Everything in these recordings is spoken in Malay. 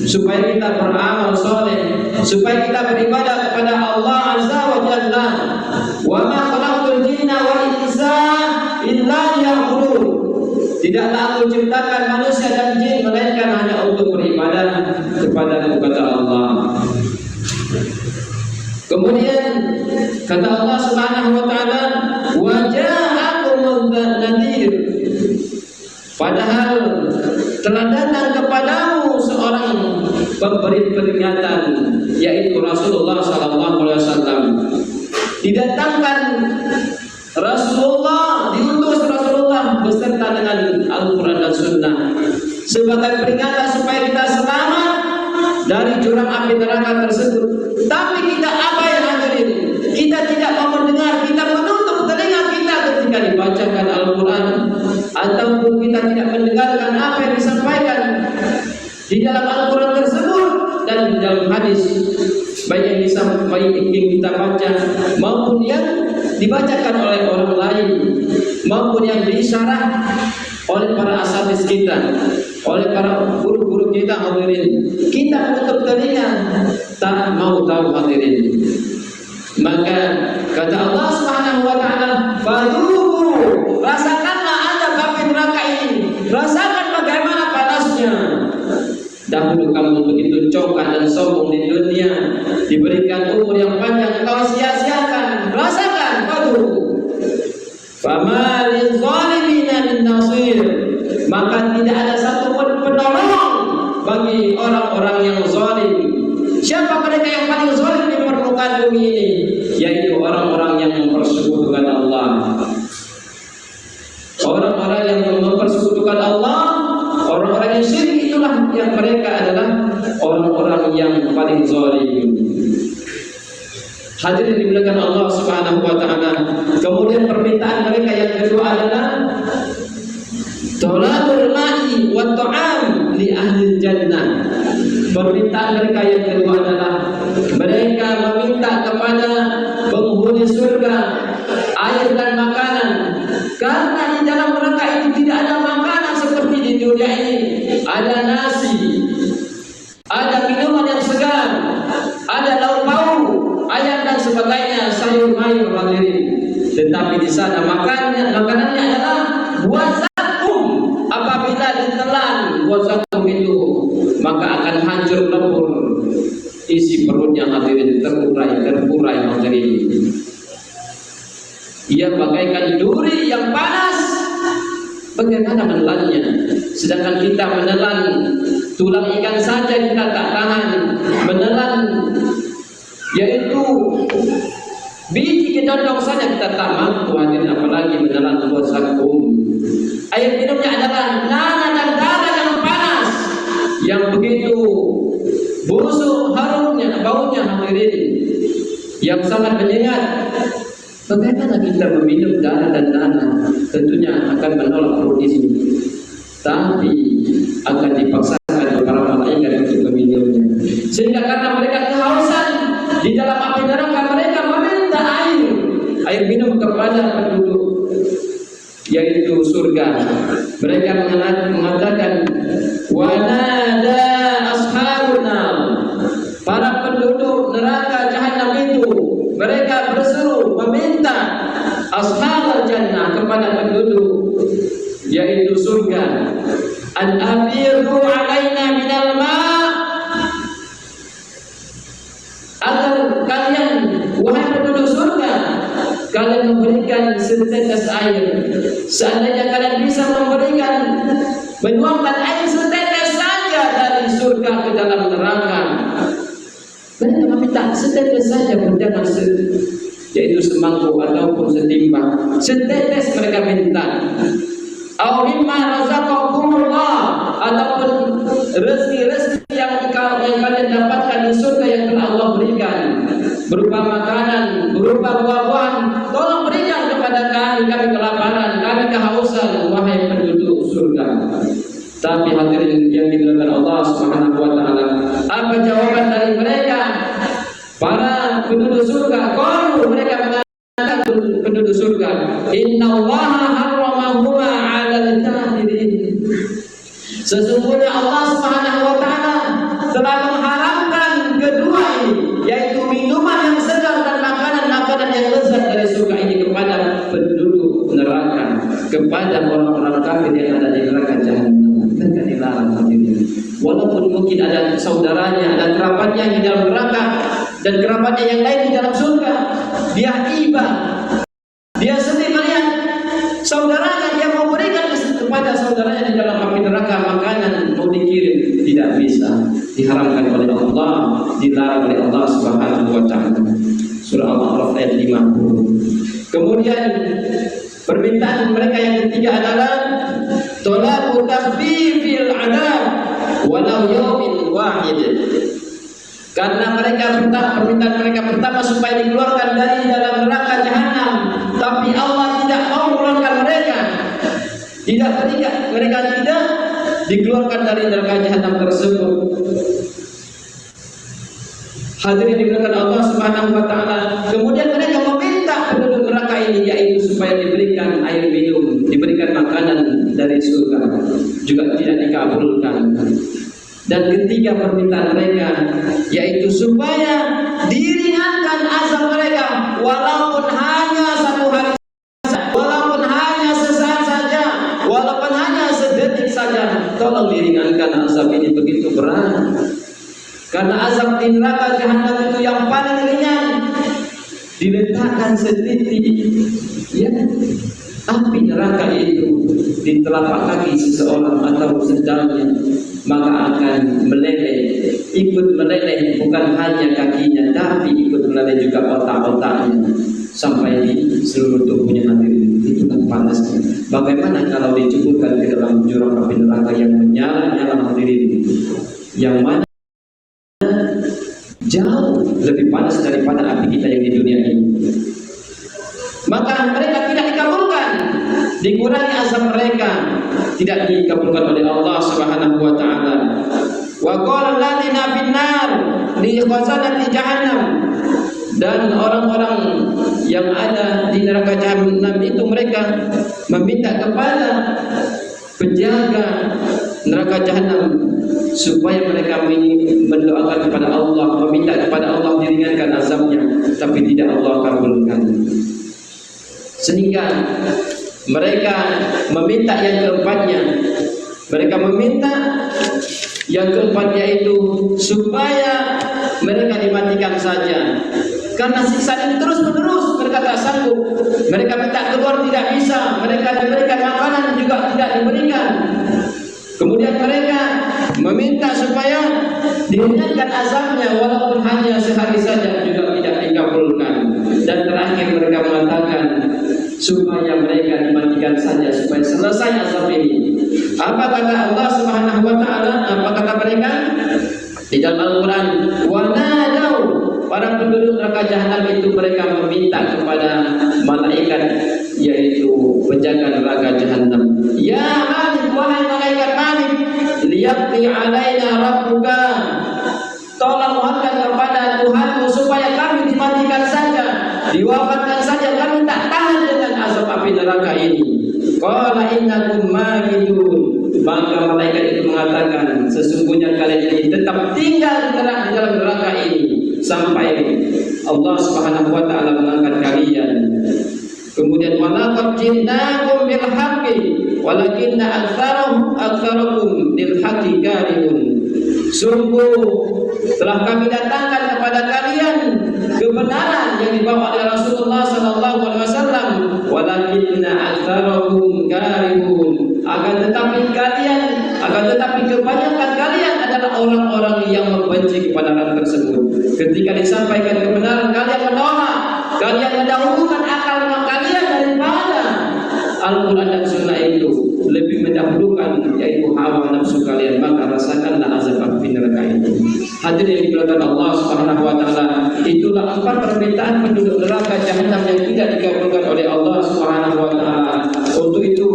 supaya kita beramal soleh, supaya kita beribadah kepada Allah Azza wa Jalla. Wa ma khalaqtul jinna wal insa illa liya'budun. Tidaklah Aku ciptakan manusia dan jin melainkan hanya untuk beribadah kepada-Ku, kata Allah. Kemudian kata Allah Subhanahu wa taala, wa ja'akumul nadhir. Padahal telah datang kepadamu seorang pemberi peringatan, yaitu Rasulullah sallallahu alaihi wasallam. Didatangkan Rasulullah, diutus Rasulullah beserta dengan Al-Quran dan Sunnah sebagai peringatan supaya kita selamat dari jurang api neraka tersebut. Tapi kita apa yang hadirin? Kita tidak mau mendengar, kita menutup telinga kita ketika dibacakan Al-Quran, ataupun kita tidak mendengarkan apa yang disampaikan di dalam Al-Quran tersebut dan di dalam hadis, baik yang disampaikan yang kita baca maupun yang dibacakan oleh orang lain, maupun yang disyarah oleh para asatidz kita, oleh para guru-guru kita. Hadirin, kita menutup telinga, tak mau tahu. Hadirin, maka kata Allah Subhanahu wa taala, fadhuku, rasakanlah azab api neraka ini, rasakan bagaimana panasnya. Dahulu kamu begitu congkak dan sombong di dunia, diberikan umur yang panjang, kau sia-siakan. Rasakan, fadhuku. Fama lizzalimina min nasir. Maka tidak ada satupun penolong bagi orang-orang yang zalim. Siapa mereka yang paling zalim di permukaan bumi ini? Yaitu orang-orang yang mempersekutukan Allah. Orang-orang yang mempersekutukan Allah, orang-orang yang syirik, itulah yang mereka adalah orang-orang yang paling zalim. Hadirin dimuliakan Allah Subhanahu wa taala. Kemudian permintaan mereka yang kedua adalah talabul ma'i wa ta'am li ahli jannah. Permintaan mereka yang kedua adalah mereka meminta kepada penghuni surga air dan makanan, karena di dalam neraka itu tidak ada makanan seperti di dunia ini. Ada nasi, ada minuman yang segar, ada lauk pauk, ayam dan sebagainya, sayur mayur. Hadirin, tetapi di sana makanannya adalah buah zakum. Apabila ditelan buah zakum itu, maka akan hancur lebur isi perutnya. Hadirin, terkurai. Hadirin, ia bagaikan duri yang panas. Bagaimana menelannya? Sedangkan kita menelan tulang ikan saja kita tak tahan. Menelan yaitu biji kedondong saja kita tak mampu. Hadirin, apalagi menelan buah zakum. Air minumnya adalah nanah dan darah yang panas, yang begitu busuk harumnya, baunya. Hadirin, yang sangat menyengat. Bagaimana kita meminum darah dan nanah? Tentunya akan menolak perut di sini, tapi akan dipaksakan oleh para malaikat untuk meminumnya. Sehingga karena mereka kehausan di dalam api neraka, mereka meminta air minum kepada penduduk, yaitu surga. Mereka mengatakan, wa nada ashabuna, para penduduk neraka jahanam itu, mereka berseru meminta ashabul jannah, kepada penduduk yaitu surga, an afiru alaina minal ma', agar kalian, wahai penduduk surga, kalian memberikan setetes air. Seandainya kalian bisa menuangkan air setetes saja dari surga ke dalam neraka, mereka meminta setetes saja, jangan yaitu semangkuk ataupun setimbang, setetes mereka minta. Au mimma razaqakumullah, ataupun rezeki yang kalian dapatkan di surga yang telah Allah berikan, berupa makanan, berupa buah-buahan. Tolong berikan kepada kami kelaparan, kami kehausan, wahai penduduk surga. Tapi hadirin yang dimuliakan Allah Subhanahu wa taala, apa jawaban dari mereka? Para penduduk surga, qalu, mereka mengatakan penduduk surga, innallaha harramahuma 'alal kafirin. Sesungguhnya Allah Subhanahu wa taala kepada orang-orang kafir yang ada di neraka jahanam. Mereka dilarang hadirin. Walaupun mungkin ada saudaranya, ada kerabatnya di dalam neraka dan kerabatnya yang lain di dalam surga, dia iba, dia sedih melihat saudaranya, dia mau berikan kepada saudaranya di dalam api neraka makanan mau dikirim, tidak bisa, diharamkan oleh Allah, dilarang oleh Allah Subhanahu wa taala. Surah Al-A'raf ayat 50. Kemudian permintaan mereka yang ketiga adalah talabu takhfifil adab walau yawmin wahid. Karena permintaan mereka pertama supaya dikeluarkan dari dalam neraka jahanam, tapi Allah tidak mau mengeluarkan mereka. Mereka tidak dikeluarkan dari neraka jahanam tersebut. Hadirin dimuliakan Allah Subhanahu wa taala. Kemudian mereka meminta penduduk neraka ini yaitu supaya diberikan air minum, diberikan makanan dari surga, juga tidak dikabulkan. Dan ketiga permintaan mereka yaitu supaya diringankan azab mereka walaupun hanya satu hari saja, walaupun hanya sesaat saja, walaupun hanya sedetik saja. Tolong diringankan azab ini, begitu berat. Karena azab di neraka jahanam itu yang paling ringan, diletakkan setitik ya api neraka itu di telapak kaki seseorang atau sendalnya, maka akan meleleh, ikut meleleh bukan hanya kakinya, tapi ikut meleleh juga otak-otaknya sampai di seluruh tubuhnya. Hadirin, itu kan panasnya. Bagaimana kalau diceburkan ke dalam jurang api neraka yang menyala-nyala, hadirin, yang mana jauh lebih panas daripada api kita yang di dunia ini. Maka mereka tidak dikabulkan, dikurangi azab mereka, tidak dikabulkan oleh Allah Subhanahu wa taala. Wa qala alladziina finnar li khazanati jahannam, dan orang-orang yang ada di neraka jahanam itu mereka meminta kepada penjaga neraka jahanam supaya mereka mendoakan kepada Allah, meminta kepada Allah diringankan azabnya, tapi tidak Allah kabulkan. Sehingga mereka meminta yang keempatnya. Mereka meminta yang keempatnya itu supaya mereka dimatikan saja. Karena siksa ini terus menerus, mereka tak sanggup. Mereka minta keluar tidak bisa, mereka diberikan makanan juga tidak diberikan. Kemudian mereka meminta supaya diringankan azabnya walaupun hanya sehari saja, juga tidak dikabulkan. Dan terakhir mereka mengatakan supaya mereka dimatikan saja supaya selesai azab ini. Apa kata Allah Subhanahu wa taala? Apa kata mereka? Di dalam Al-Qur'an, wa nadau, para penduduk neraka jahanam itu mereka meminta kepada malaikat yaitu penjaga neraka jahanam, ya Malik, wahai malaikat Malik, liyaqdi alaina rabbuka, tolong mohonkan kepada Tuhanmu supaya kami dimatikan saja, diwafatkan saja, kami tak tahan dengan azab api neraka ini. Qala innakum makithun, maka malaikat itu mengatakan sesungguhnya kalian ini tetap tinggal di dalam neraka ini sampai Allah Subhanahu wa taala mengangkat kalian. Kemudian walaqad ji'nakum bil haqqi walakinna aktsarakum lil haqqi karihun. Sungguh telah kami datangkan kepada kalian kebenaran yang dibawa oleh Rasulullah sallallahu alaihi wasallam, walakinna aktsarakum karihun. Akan tetapi kebanyakan kalian adalah orang-orang yang membenci kepada hal tersebut. Ketika disampaikan kebenaran, kalian menolak, kalian mendahulukan akal kalian daripada Al-Quran dan Sunnah itu, lebih mendahulukan yaitu hawa nafsu kalian, maka rasakanlah azab api neraka itu. Hadirin yang dimuliakan Allah Subhanahu wa taala, itulah 4 permintaan penduduk neraka jahanam yang tidak dikabulkan oleh Allah Subhanahu wa taala. Untuk itu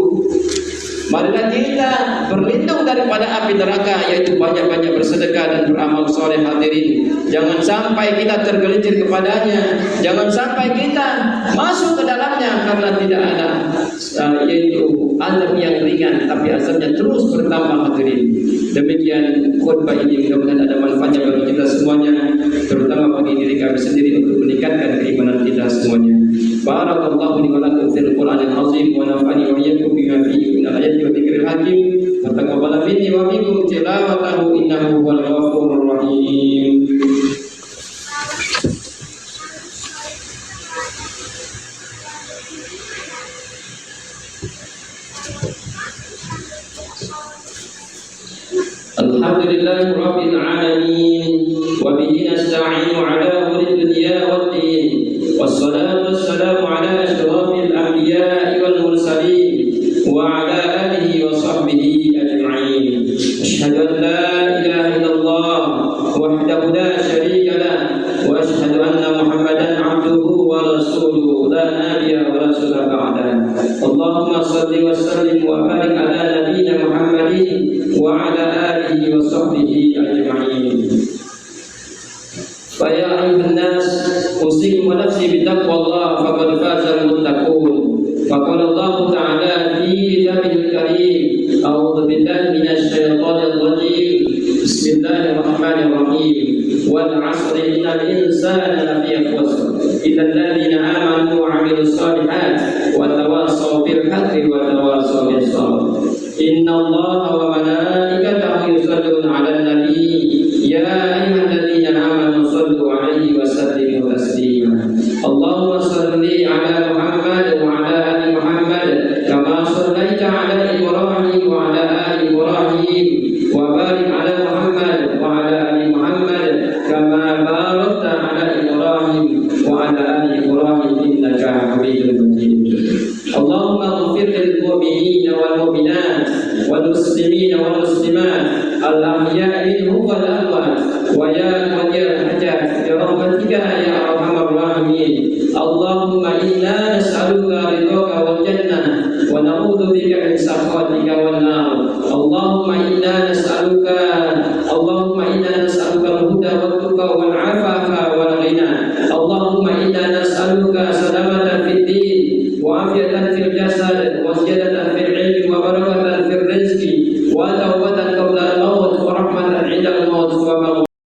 marilah kita berlindung daripada api neraka, yaitu banyak-banyak bersedekah dan beramal soleh. Hadirin, jangan sampai kita tergelincir kepadanya, jangan sampai kita masuk ke dalamnya karena tidak ada yaitu azab yang ringan, tapi azabnya terus bertambah. Hadirin, demikian khutbah ini, mudah-mudahan ada manfaatnya bagi kita semuanya, terutama bagi diri kami sendiri untuk meningkatkan keimanan kita semuanya. Barakallahu li wa lakum fil Qur'anil azim wa nafa'ani wa iyyakum bima fihi min al-ayati wa dzikril hakim wa taqabbala minni wa minkum tilawatahu innahu huwal ghafurur rahim. Alhamdulillahi rabbil alamin wa bihi nasta'inu ala umuri dunya waddin wassalatu wassalamu ala asyrafil anbiya'i wal mursalin wa ala alihi wa sahbihi ajma'in. Asyhadu an la ilaha illallah wahdahu la syarika lah wa asyhadu anna Muhammadan 'abduhu wa rasuluhu la nabiyya wa rasula ba'da. Allahumma shalli wa sallim wa barik ala nabiyyina Muhammadin wa ala alihi wa sahbihi ajma'in. Fa ya ayyuhan nas usikum wa nafsi bi taqwallah faqad fazal muttaqun. Faqala Allah ta'ala fi kitabihil karim a'udzu billahi minasy syaithanir rajim. Bismillahirrahmanirrahim. Wal 'asri innal insana lafi khusr illa alladziina aamanu wa 'amilus shalihaat wa tawassaw bil haqqi wa tawassaw bis sabr. Inna Allaha wa malaikatahu yusalluna 'alan nabi ya ayyuhalladzina amanu sallu 'alaihi wa sallimu taslima. Allahumma shalli 'ala Muhammad wa 'ala ali Muhammad kama shallaita 'ala Ibrahim wa 'ala ali Ibrahim wa barik 'ala Muhammad wa 'ala ali Muhammad kama barakta 'ala Ibrahim wa 'ala ali Ibrahim innaka Hamidum Majid. Allahumma ighfir lil mu'minina wal mu'minat wal muslimina wal muslimat al ahya'i minhum wal amwat wa ya qadiyal hajat bi rahmatika ya arhamar rahimin. Allahumma inna nas'aluka ridhaka wal jannah wa na'udzu bika min sakhatika wan nar. Allahumma inna nas'aluka al-huda wat tuqa wal 'afafa wal ghina. Allahumma inna nas'aluka salamatan fid din wa afiyatan fil jasad wa ziyadatan